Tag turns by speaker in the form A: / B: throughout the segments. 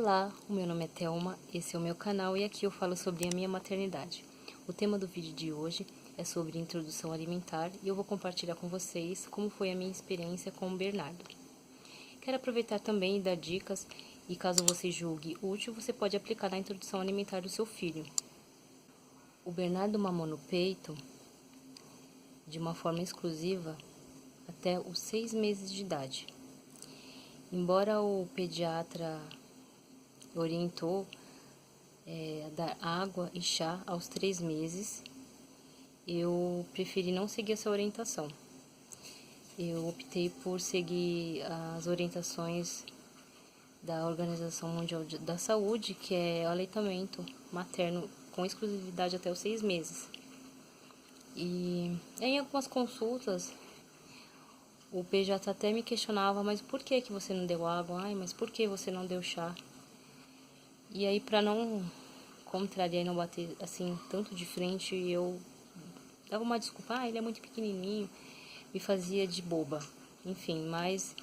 A: Olá, o meu nome é Thelma, esse é o meu canal e aqui eu falo sobre a minha maternidade. O tema do vídeo de hoje é sobre introdução alimentar e eu vou compartilhar com vocês como foi a minha experiência com o Bernardo. Quero aproveitar também e dar dicas e caso você julgue útil, você pode aplicar na introdução alimentar do seu filho. O Bernardo mamou no peito de uma forma exclusiva até os 6 meses de idade. Embora o pediatra orientou a dar água e chá aos 3 meses, eu preferi não seguir essa orientação. Eu optei por seguir as orientações da Organização Mundial da Saúde, que é o aleitamento materno com exclusividade até os 6 meses. E em algumas consultas, o pediatra até me questionava, mas por que você não deu água? Ai, mas por que você não deu chá? E aí, para não contrariar e não bater assim tanto de frente, eu dava uma desculpa, ele é muito pequenininho, me fazia de boba. Enfim, mas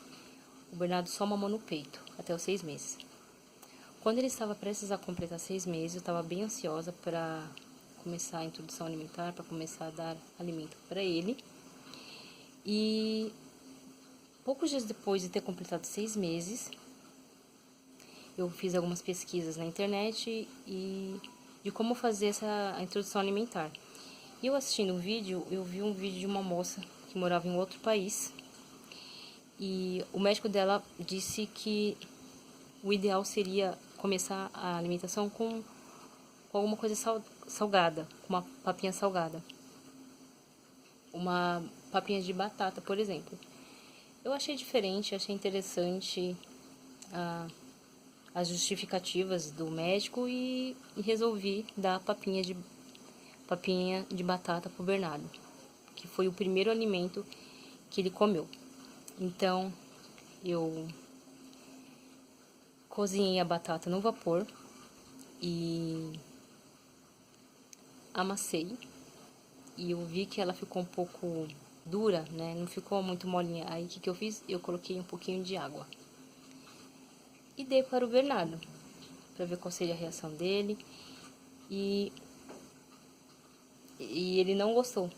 A: o Bernardo só mamou no peito, até os 6 meses. Quando ele estava prestes a completar 6 meses, eu estava bem ansiosa para começar a introdução alimentar, para começar a dar alimento para ele. E poucos dias depois de ter completado 6 meses, eu fiz algumas pesquisas na internet e de como fazer a introdução alimentar. E eu assistindo um vídeo, eu vi um vídeo de uma moça que morava em outro país e o médico dela disse que o ideal seria começar a alimentação com alguma coisa salgada, com uma papinha salgada. Uma papinha de batata, por exemplo. Eu achei diferente, achei interessante as justificativas do médico e resolvi dar papinha de batata pro Bernardo, que foi o primeiro alimento que ele comeu. Então, eu cozinhei a batata no vapor e amassei. E eu vi que ela ficou um pouco dura, né? Não ficou muito molinha. Aí, o que eu fiz? Eu coloquei um pouquinho de água. E dei para o Bernardo, para ver qual seria a reação dele. E ele não gostou.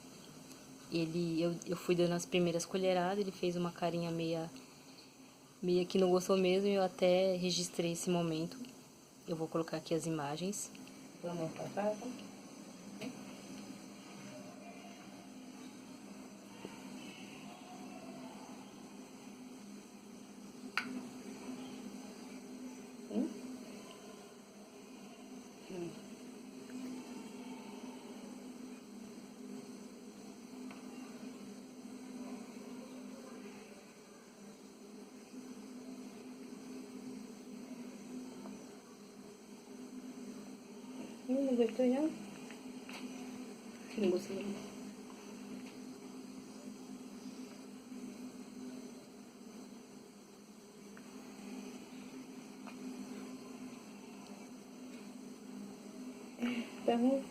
A: Eu fui dando as primeiras colheradas, ele fez uma carinha meia que não gostou mesmo, e eu até registrei esse momento. Eu vou colocar aqui as imagens.
B: Vamos pra casa. Não gostou não?
A: Não gostei.
B: Tá ruim?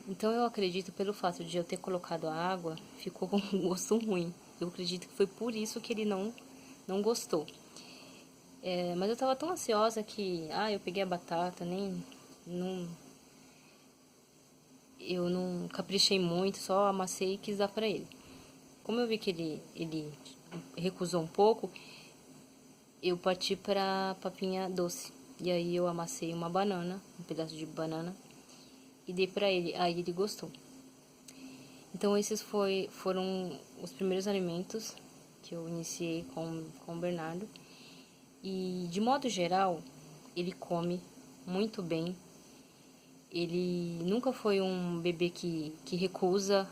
A: Então eu acredito, pelo fato de eu ter colocado a água, ficou com um gosto ruim. Eu acredito que foi por isso que ele não gostou. Mas eu tava tão ansiosa que, eu peguei a batata, eu não caprichei muito, só amassei e quis dar pra ele. Como eu vi que ele recusou um pouco, eu parti pra papinha doce. E aí eu amassei uma banana, um pedaço de banana, e dei pra ele. Aí ele gostou. Então esses foram os primeiros alimentos que eu iniciei com o Bernardo. E de modo geral, ele come muito bem. Ele nunca foi um bebê que recusa,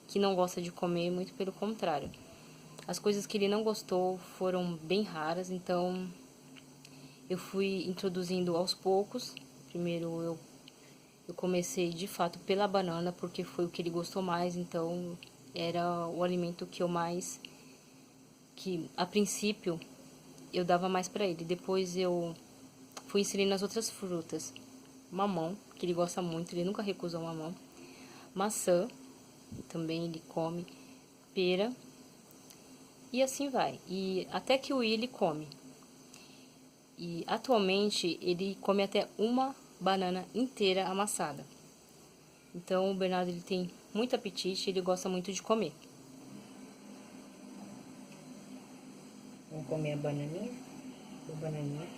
A: que não gosta de comer, muito pelo contrário. As coisas que ele não gostou foram bem raras, então eu fui introduzindo aos poucos. Primeiro eu comecei de fato pela banana, porque foi o que ele gostou mais, então era o alimento que a princípio eu dava mais para ele. Depois eu fui inserindo as outras frutas. Mamão, que ele gosta muito, ele nunca recusou mamão. Maçã, também ele come. Pera. E assim vai. E até que o ele come. E atualmente ele come até uma banana inteira amassada. Então o Bernardo ele tem muito apetite, ele gosta muito de comer.
B: Vamos comer a bananinha? A bananinha.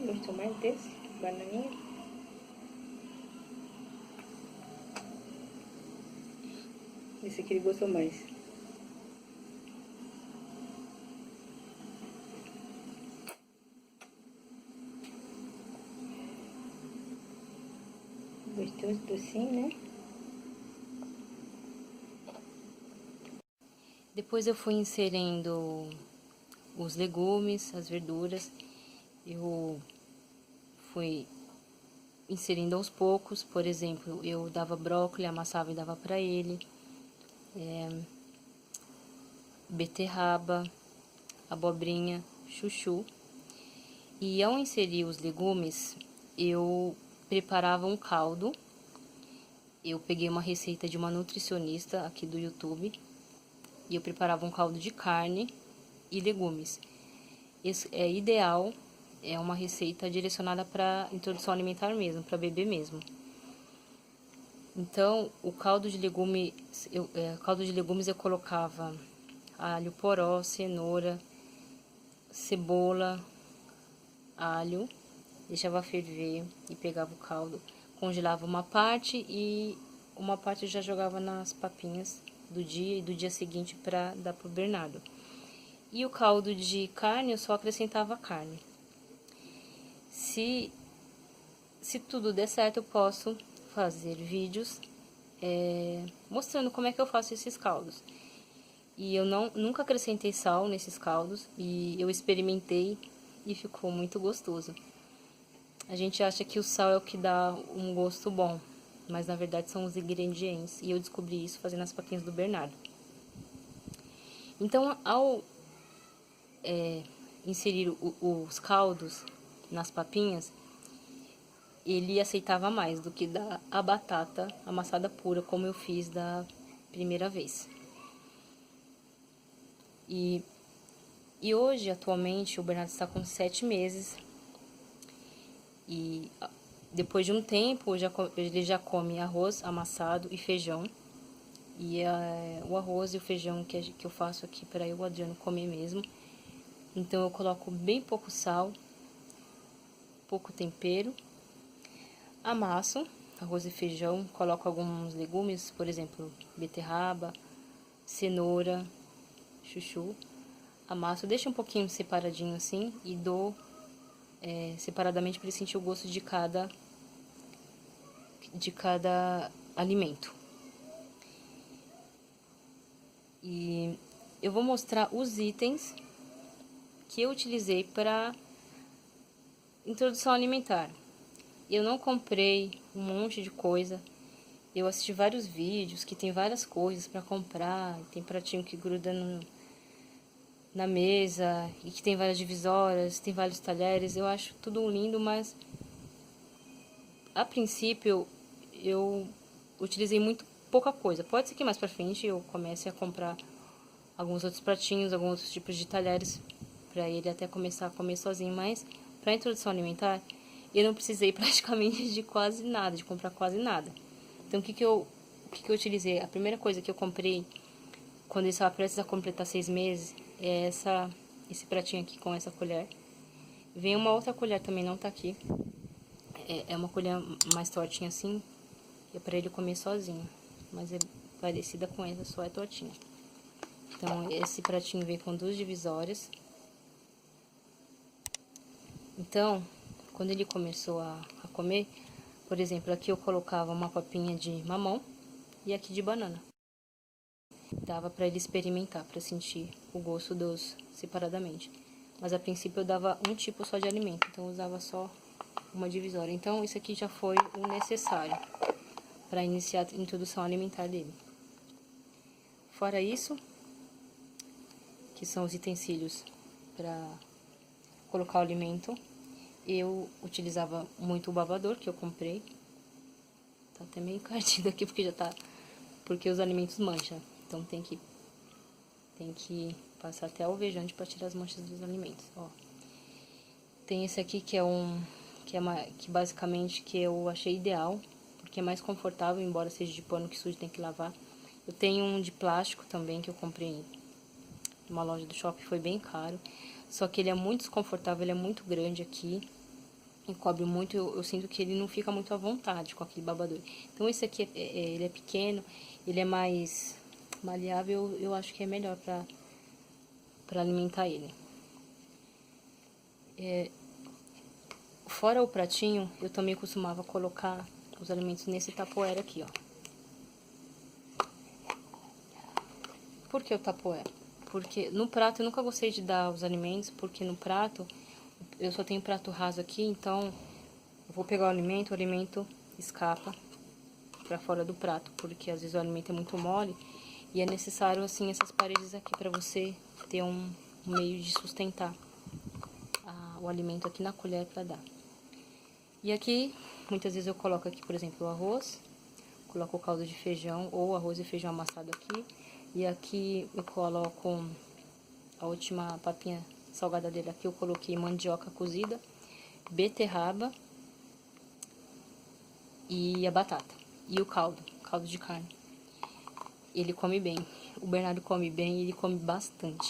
B: Gostou mais desse? Bananinha? Esse aqui ele gostou mais. Gostoso, docinho, né?
A: Depois eu fui inserindo os legumes, as verduras. Eu fui inserindo aos poucos. Por exemplo, eu dava brócolis, amassava e dava para ele. Beterraba, abobrinha, chuchu. E ao inserir os legumes, eu preparava um caldo. Eu peguei uma receita de uma nutricionista aqui do YouTube e eu preparava um caldo de carne e legumes. Isso é ideal, é uma receita direcionada para introdução alimentar mesmo, para bebê mesmo. Então, o caldo de legumes eu colocava alho poró, cenoura, cebola, alho, deixava ferver e pegava o caldo, congelava uma parte e uma parte eu já jogava nas papinhas do dia e do dia seguinte para dar pro Bernardo. E o caldo de carne eu só acrescentava carne. Se tudo der certo, eu posso fazer vídeos mostrando como é que eu faço esses caldos. E eu nunca acrescentei sal nesses caldos e eu experimentei e ficou muito gostoso. A gente acha que o sal é o que dá um gosto bom, mas na verdade são os ingredientes. E eu descobri isso fazendo as papinhas do Bernardo. Então, ao inserir os caldos nas papinhas, ele aceitava mais do que a batata amassada pura, como eu fiz da primeira vez. E hoje, atualmente, o Bernardo está com 7 meses. E depois de um tempo, ele já come arroz amassado e feijão. E o arroz e o feijão que eu faço aqui para eu e o Adriano comer mesmo. Então, eu coloco bem pouco sal, pouco tempero. Amasso arroz e feijão, coloco alguns legumes, por exemplo, beterraba, cenoura, chuchu. Amasso, deixo um pouquinho separadinho assim e dou separadamente para ele sentir o gosto de cada alimento. E eu vou mostrar os itens que eu utilizei para introdução alimentar. Eu não comprei um monte de coisa. Eu assisti vários vídeos que tem várias coisas para comprar. Tem pratinho que gruda na mesa e que tem várias divisórias, tem vários talheres. Eu acho tudo lindo, mas a princípio eu utilizei muito pouca coisa. Pode ser que mais pra frente eu comece a comprar alguns outros pratinhos, alguns outros tipos de talheres para ele até começar a comer sozinho, mas para introdução alimentar eu não precisei praticamente de quase nada, de comprar quase nada. Então o que eu utilizei? A primeira coisa que eu comprei quando ele estava prestes a completar 6 meses é esse pratinho aqui com essa colher. Vem uma outra colher também, não tá aqui. É uma colher mais tortinha assim, é para ele comer sozinho, mas é parecida com essa, só é tortinha. Então esse pratinho vem com 2 divisórias. Então, quando ele começou a comer, por exemplo, aqui eu colocava uma papinha de mamão e aqui de banana. Dava para ele experimentar, para sentir o gosto dos separadamente. Mas a princípio eu dava um tipo só de alimento, então eu usava só uma divisória. Então isso aqui já foi o necessário para iniciar a introdução alimentar dele. Fora isso, que são os utensílios para colocar o alimento, eu utilizava muito o babador que eu comprei. Tá até meio encardido aqui porque os alimentos mancham. Então tem que passar até alvejante para tirar as manchas dos alimentos, ó. Tem esse aqui que basicamente que eu achei ideal, porque é mais confortável, embora seja de pano que sujo tem que lavar. Eu tenho um de plástico também que eu comprei numa loja do shopping, foi bem caro. Só que ele é muito desconfortável, ele é muito grande aqui. E cobre muito, eu sinto que ele não fica muito à vontade com aquele babador. Então esse aqui, ele é pequeno, ele é mais maleável, eu acho que é melhor para alimentar ele. Fora o pratinho, eu também costumava colocar os alimentos nesse tapoer aqui, ó. Por que o tapoer? Porque no prato eu nunca gostei de dar os alimentos, porque no prato eu só tenho prato raso aqui, então eu vou pegar o alimento escapa para fora do prato, porque às vezes o alimento é muito mole e é necessário assim essas paredes aqui para você ter um meio de sustentar o alimento aqui na colher para dar. E aqui, muitas vezes eu coloco aqui, por exemplo, o arroz, coloco o caldo de feijão ou arroz e feijão amassado aqui. E aqui eu coloco a última papinha salgada dele aqui, eu coloquei mandioca cozida, beterraba e a batata. E o caldo de carne. Ele come bem, o Bernardo come bem e ele come bastante.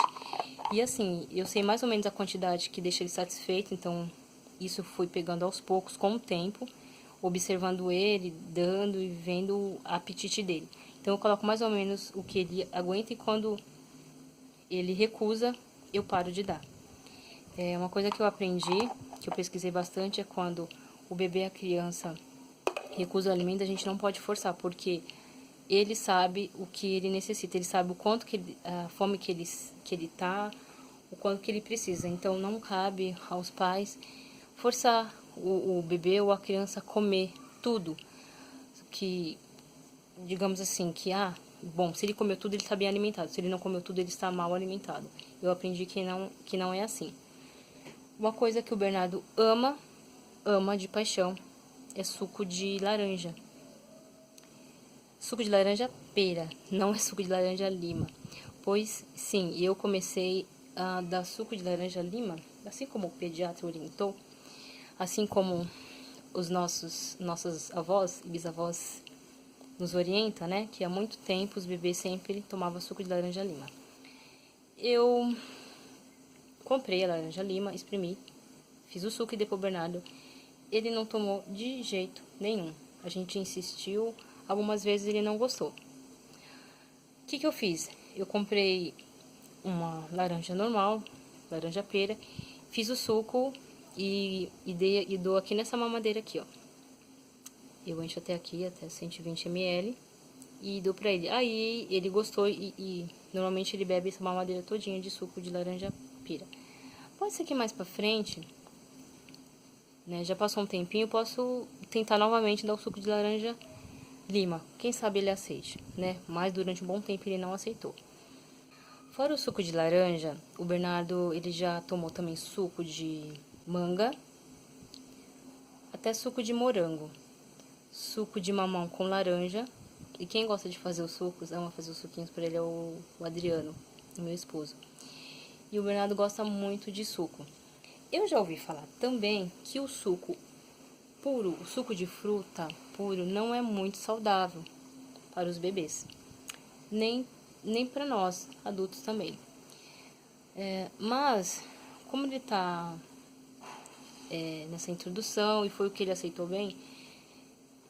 A: E assim, eu sei mais ou menos a quantidade que deixa ele satisfeito, então isso eu fui pegando aos poucos com o tempo, observando ele, dando e vendo o apetite dele. Então eu coloco mais ou menos o que ele aguenta e quando ele recusa, eu paro de dar. Uma coisa que eu aprendi, que eu pesquisei bastante, é quando o bebê, a criança, recusa o alimento, a gente não pode forçar, porque ele sabe o que ele necessita, ele sabe o quanto a fome que ele tá, o quanto que ele precisa. Então não cabe aos pais forçar o bebê ou a criança a comer tudo que, digamos assim, bom, se ele comeu tudo, ele está bem alimentado. Se ele não comeu tudo, ele está mal alimentado. Eu aprendi que não é assim. Uma coisa que o Bernardo ama de paixão, é suco de laranja. Suco de laranja pera, não é suco de laranja lima. Pois, sim, eu comecei a dar suco de laranja lima, assim como o pediatra orientou, assim como nossos avós e bisavós nos orienta, né? Que há muito tempo os bebês sempre tomavam suco de laranja lima. Eu comprei a laranja lima, exprimi, fiz o suco e dei pro Bernardo. Ele não tomou de jeito nenhum. A gente insistiu, algumas vezes ele não gostou. O que eu fiz? Eu comprei uma laranja normal, laranja pera, fiz o suco e dou aqui nessa mamadeira aqui, ó. Eu encho até aqui, até 120 ml, e dou pra ele. Aí ele gostou e normalmente ele bebe essa mamadeira todinha de suco de laranja pera. Pode ser que mais pra frente, né, já passou um tempinho, eu posso tentar novamente dar o suco de laranja lima. Quem sabe ele aceite, né? Mas durante um bom tempo ele não aceitou. Fora o suco de laranja, o Bernardo ele já tomou também suco de manga, até suco de morango, suco de mamão com laranja. E quem gosta de fazer os sucos, ama fazer os suquinhos para ele, é o Adriano, o meu esposo. E o Bernardo gosta muito de suco. Eu já ouvi falar também que o suco puro, o suco de fruta puro, não é muito saudável para os bebês, nem para nós, adultos também. Mas, como ele está nessa introdução e foi o que ele aceitou bem,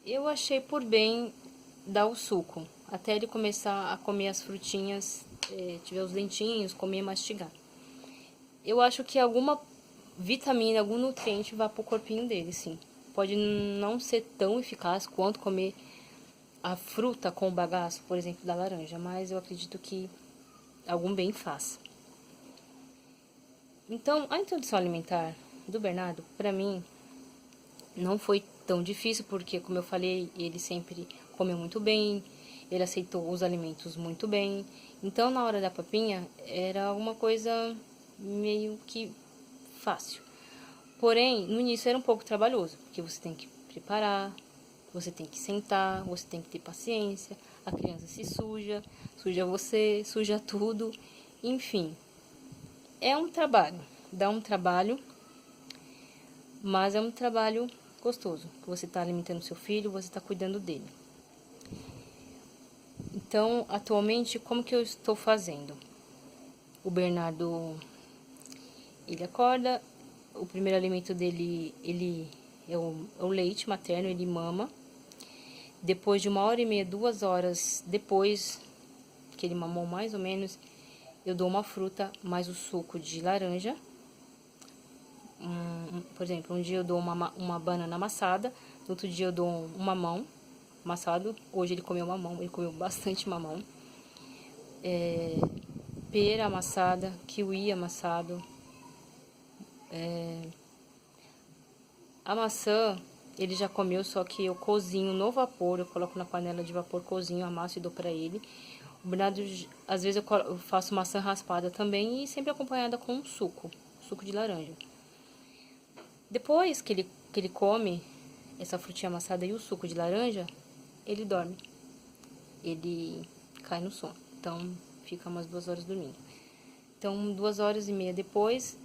A: eu achei por bem dar o suco, até ele começar a comer as frutinhas, tiver os dentinhos, comer e mastigar. Eu acho que alguma vitamina, algum nutriente vai pro corpinho dele, sim. Pode não ser tão eficaz quanto comer a fruta com o bagaço, por exemplo, da laranja, mas eu acredito que algum bem faz. Então, a introdução alimentar do Bernardo, para mim, não foi tão difícil, porque, como eu falei, ele sempre comeu muito bem, ele aceitou os alimentos muito bem. Então, na hora da papinha, era uma coisa meio que fácil. Porém, no início era um pouco trabalhoso, porque você tem que preparar, Você tem que sentar, você tem que ter paciência, a criança se suja, suja você, suja tudo, enfim. É um trabalho, dá um trabalho, mas é um trabalho gostoso, que você está alimentando seu filho, você está cuidando dele. Então, atualmente, como que eu estou fazendo? O Bernardo, ele acorda, o primeiro alimento dele, ele é o leite materno, ele mama. Depois de 1h30, 2 horas depois que ele mamou mais ou menos, eu dou uma fruta mais o suco de laranja. Por exemplo, um dia eu dou uma banana amassada, no outro dia eu dou um mamão amassado. Hoje ele comeu mamão, ele comeu bastante mamão. Pera amassada, kiwi amassado. A maçã, ele já comeu, só que eu cozinho no vapor, eu coloco na panela de vapor, cozinho, amasso e dou pra ele. O Bernardo, às vezes eu faço maçã raspada também e sempre acompanhada com um suco de laranja. Depois que ele come essa frutinha amassada e o suco de laranja, ele dorme. Ele cai no sono. Então, fica umas 2 horas dormindo. Então, 2h30 depois,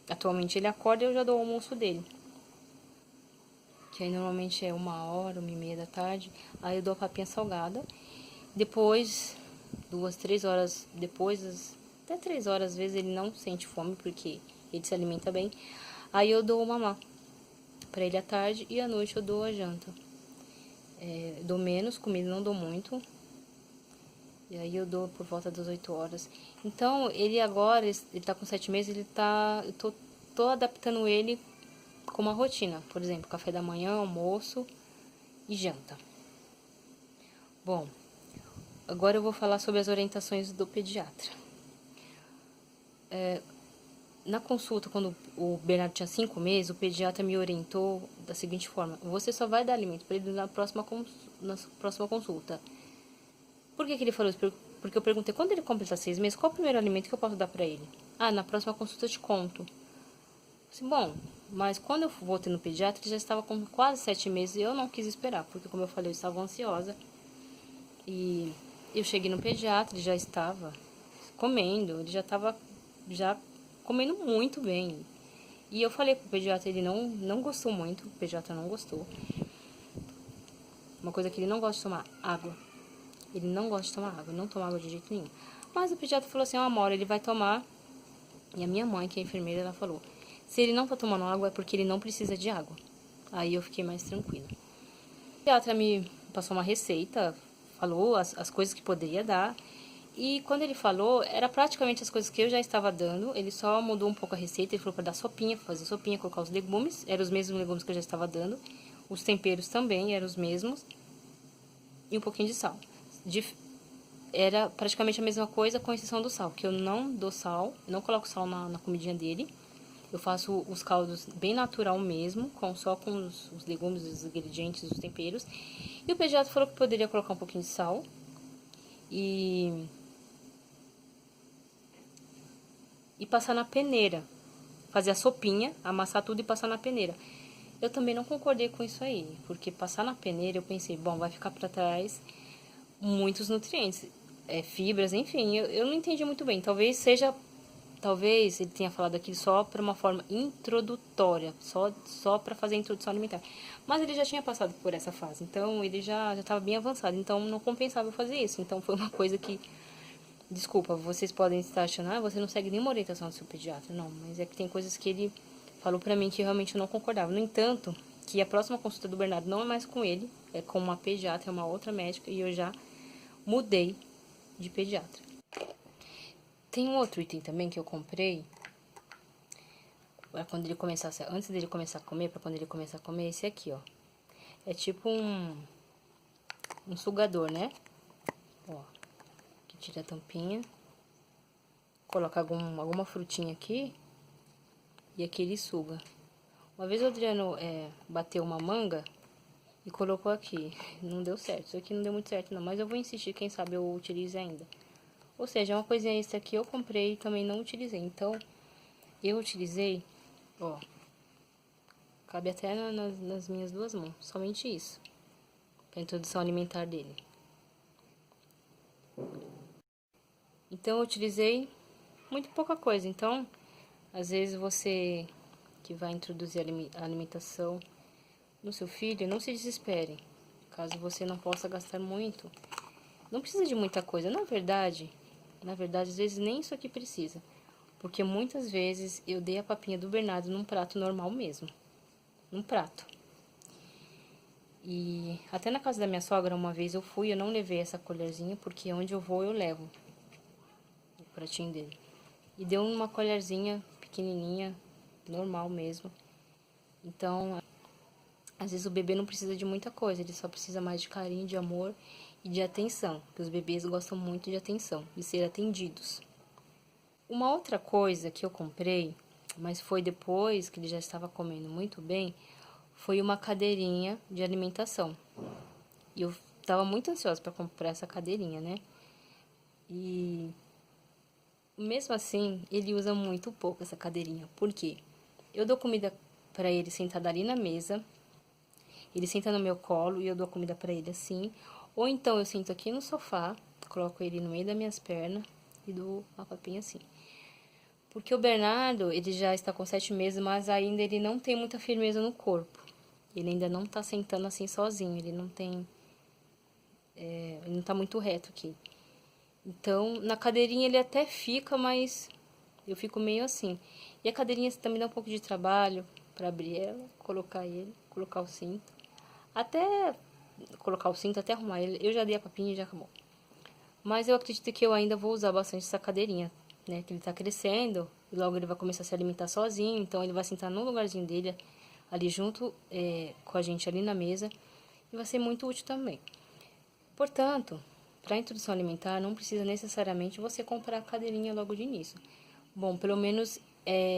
A: atualmente ele acorda e eu já dou o almoço dele. Que aí normalmente é 1h, 1h30 da tarde. Aí eu dou a papinha salgada. Depois, 2, 3 horas depois, até 3 horas, às vezes ele não sente fome, porque ele se alimenta bem. Aí eu dou o mamá pra ele à tarde e à noite eu dou a janta. Dou menos comida, não dou muito. E aí eu dou por volta das 8 horas. Então, ele agora, ele tá com 7 meses, eu tô adaptando ele com uma rotina. Por exemplo, café da manhã, almoço e janta. Bom, agora eu vou falar sobre as orientações do pediatra. Na consulta, quando o Bernardo tinha 5 meses, o pediatra me orientou da seguinte forma: você só vai dar alimento para ele na próxima consulta. Por que ele falou isso? Porque eu perguntei, quando ele completar 6 meses, qual é o primeiro alimento que eu posso dar para ele? Ah, na próxima consulta eu te conto. Disse, bom, mas quando eu voltei no pediatra, ele já estava com quase 7 meses e eu não quis esperar, porque como eu falei, eu estava ansiosa. E eu cheguei no pediatra, ele já estava comendo, ele já estava comendo muito bem. E eu falei pro pediatra, ele não gostou muito, o pediatra não gostou. Uma coisa que ele não gosta de tomar, água. Ele não gosta de tomar água, não toma água de jeito nenhum. Mas o pediatra falou assim, uma hora ele vai tomar. E a minha mãe, que é enfermeira, ela falou, se ele não tá tomando água é porque ele não precisa de água. Aí eu fiquei mais tranquila. O pediatra me passou uma receita, falou as coisas que poderia dar. E quando ele falou, era praticamente as coisas que eu já estava dando. Ele só mudou um pouco a receita, ele falou para dar sopinha, fazer sopinha, colocar os legumes. Eram os mesmos legumes que eu já estava dando. Os temperos também eram os mesmos. E um pouquinho de sal. Era praticamente a mesma coisa, com exceção do sal, que eu não dou sal, não coloco sal na comidinha dele. Eu faço os caldos bem natural mesmo, só com os legumes, os ingredientes, os temperos. E o pediatra falou que poderia colocar um pouquinho de sal. E passar na peneira. Fazer a sopinha, amassar tudo e passar na peneira. Eu também não concordei com isso aí, porque passar na peneira eu pensei, bom, vai ficar para trás muitos nutrientes, fibras, enfim, eu não entendi muito bem. Talvez ele tenha falado aqui só para uma forma introdutória, só para fazer a introdução alimentar. Mas ele já tinha passado por essa fase, então ele já estava bem avançado, então não compensava eu fazer isso. Então foi uma coisa que, desculpa, vocês podem estar achando, você não segue nenhuma orientação do seu pediatra. Não, mas é que tem coisas que ele falou pra mim que realmente eu não concordava. No entanto, que a próxima consulta do Bernardo não é mais com ele, é com uma pediatra, é uma outra médica, e eu já mudei de pediatra. Tem um outro item também que eu comprei, quando ele começasse, antes dele começar a comer, para quando ele começar a comer, esse aqui, ó. É tipo um sugador, né? Ó, que tira a tampinha, coloca alguma frutinha aqui, e aqui ele suga. Uma vez o Adriano bateu uma manga e colocou aqui. Não deu certo. Isso aqui não deu muito certo não, mas eu vou insistir, quem sabe eu utilize ainda. Ou seja, uma coisinha extra que eu comprei e também não utilizei. Então, eu utilizei, ó, cabe até nas minhas 2 mãos, somente isso. para a introdução alimentar dele. Então, eu utilizei muito pouca coisa. Então, às vezes você que vai introduzir a alimentação no seu filho, não se desespere. Caso você não possa gastar muito, não precisa de muita coisa. Na verdade, às vezes nem isso aqui precisa. Porque muitas vezes eu dei a papinha do Bernardo num prato normal mesmo. Num prato. E até na casa da minha sogra, uma vez eu fui, eu não levei essa colherzinha, porque onde eu vou eu levo o pratinho dele. E deu uma colherzinha pequenininha, normal mesmo. Então, às vezes o bebê não precisa de muita coisa, ele só precisa mais de carinho, de amor e de atenção. Porque os bebês gostam muito de atenção, de ser atendidos. Uma outra coisa que eu comprei, mas foi depois que ele já estava comendo muito bem, foi uma cadeirinha de alimentação. E eu estava muito ansiosa para comprar essa cadeirinha, né? E mesmo assim, ele usa muito pouco essa cadeirinha. Por quê? Eu dou comida para ele sentado ali na mesa, ele senta no meu colo e eu dou comida para ele assim. Ou então eu sento aqui no sofá, coloco ele no meio das minhas pernas e dou uma papinha assim. Porque o Bernardo, ele já está com 7 meses, mas ainda ele não tem muita firmeza no corpo. Ele ainda não tá sentando assim sozinho, ele não tem... ele não tá muito reto aqui. Então, na cadeirinha ele até fica, mas eu fico meio assim. E a cadeirinha também dá um pouco de trabalho para abrir ela, colocar ele, colocar o cinto. Até colocar o cinto, até arrumar ele. Eu já dei a papinha e já acabou. Mas eu acredito que eu ainda vou usar bastante essa cadeirinha, né? Que ele tá crescendo e logo ele vai começar a se alimentar sozinho. Então, ele vai sentar no lugarzinho dele, ali junto com a gente ali na mesa. E vai ser muito útil também. Portanto, para a introdução alimentar, não precisa necessariamente você comprar a cadeirinha logo de início. Bom, pelo menos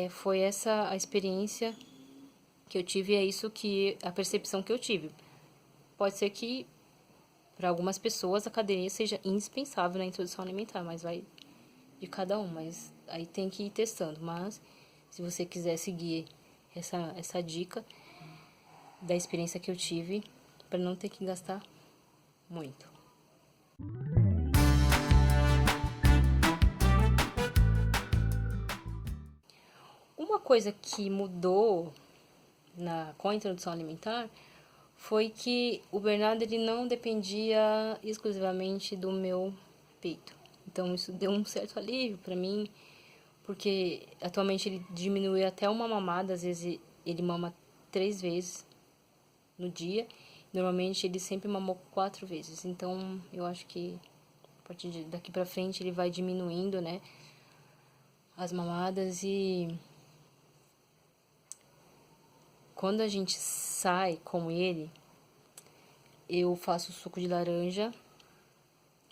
A: foi essa a experiência que eu tive, é isso que a percepção que eu tive. Pode ser que para algumas pessoas a cadeirinha seja indispensável na introdução alimentar, mas vai de cada um, mas aí tem que ir testando. Mas se você quiser seguir essa dica da experiência que eu tive, para não ter que gastar muito. Uma coisa que mudou com a introdução alimentar foi que o Bernardo ele não dependia exclusivamente do meu peito. Então isso deu um certo alívio para mim, porque atualmente ele diminui até uma mamada, às vezes ele mama 3 vezes no dia. Normalmente ele sempre mamou 4 vezes. Então eu acho que a partir daqui para frente ele vai diminuindo, né, as mamadas. E quando a gente sai com ele, eu faço suco de laranja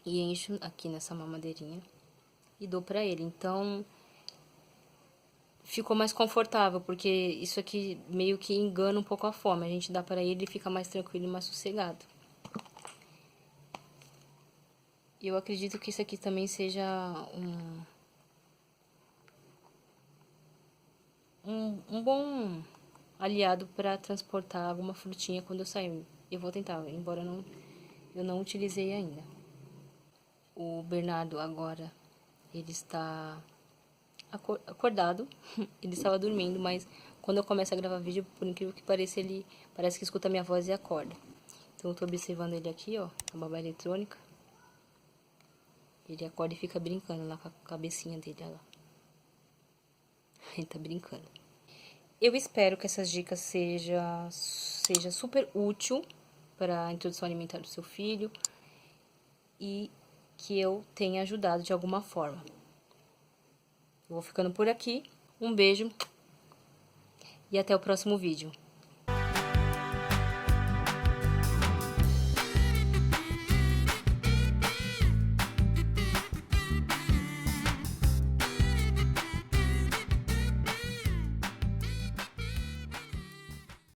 A: e encho aqui nessa mamadeirinha e dou pra ele. Então, ficou mais confortável, porque isso aqui meio que engana um pouco a fome. A gente dá pra ele e fica mais tranquilo e mais sossegado. Eu acredito que isso aqui também seja um bom aliado para transportar alguma frutinha quando eu sair. Eu vou tentar, embora eu não utilizei ainda. O Bernardo agora, ele está acordado. Ele estava dormindo, mas quando eu começo a gravar vídeo, por incrível que pareça, ele parece que escuta minha voz e acorda. Então eu tô observando ele aqui, ó, a babá eletrônica. Ele acorda e fica brincando lá com a cabecinha dele, olha lá. Ele tá brincando. Eu espero que essas dicas seja super útil para a introdução alimentar do seu filho e que eu tenha ajudado de alguma forma. Eu vou ficando por aqui. Um beijo e até o próximo vídeo.